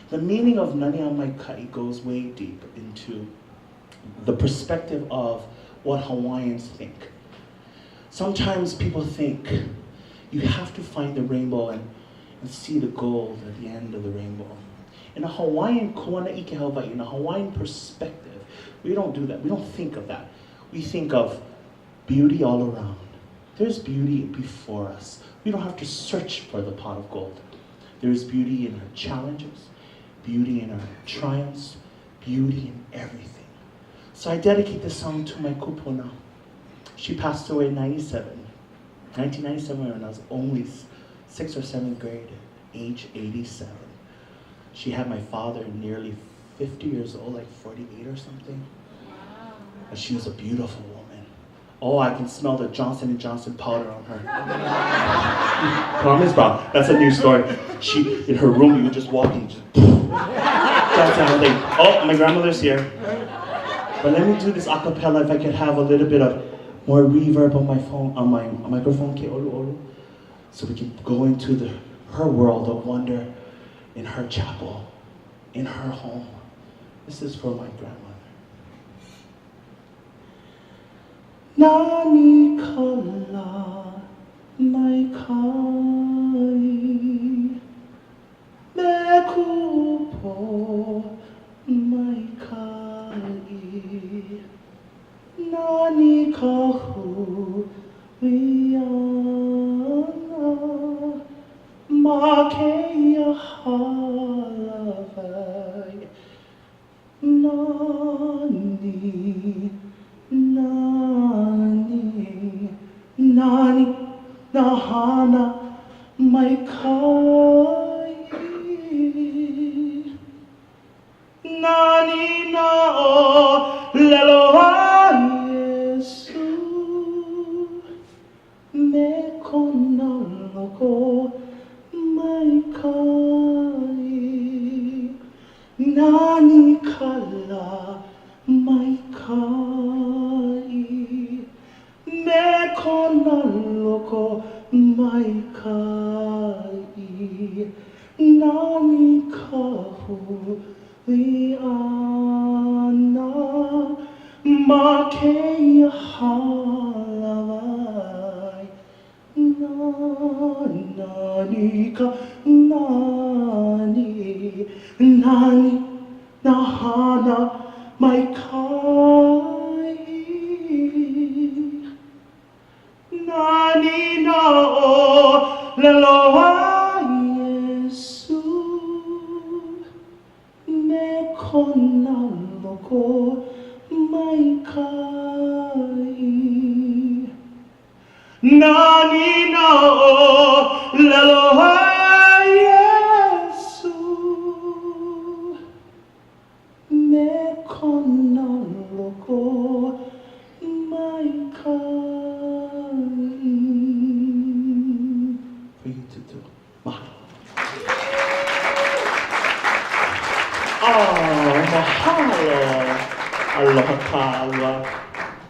The meaning of Nani Mai Kai goes way deep into the perspective of what Hawaiians think. Sometimes people think you have to find the rainbow and see the gold at the end of the rainbow. In a Hawaiian in a Hawaiian perspective, we don't do that. We don't think of that. We think of beauty all around. There's beauty before us. We don't have to search for the pot of gold. There's beauty in our challenges, beauty in our triumphs, beauty in everything. So I dedicate this song to my kupuna. She passed away in 1997 when I was only 6th or 7th grade, age 87. She had my father nearly 50 years old, like 48 or something. Wow. And she was a beautiful woman. Oh, I can smell the Johnson & Johnson powder on her. Promise, bro. That's a new story. She, in her room, you would just walk in, just Johnson, like, oh, my grandmother's here. But let me do this a cappella if I could have a little bit of more reverb on my phone, on my microphone, so we can go into her world of wonder in her chapel, in her home. This is for my grandmother. Nani kala mai kai me kupo mai kai nani kahu wiana ma keia halavai nani nani nahana mai kai nani na o lelo a Yesu me kona loko mai kai nani kala mai kai me kona loko mai kai nani kahu liana ma keia halavai nani ka nani nahana mai kai nani na o lelo a Yesu me kona loko mai kai nani na o lelo a Yesu me kona loko mai kai. For you to do. Mahalo. Aloha ta'ala.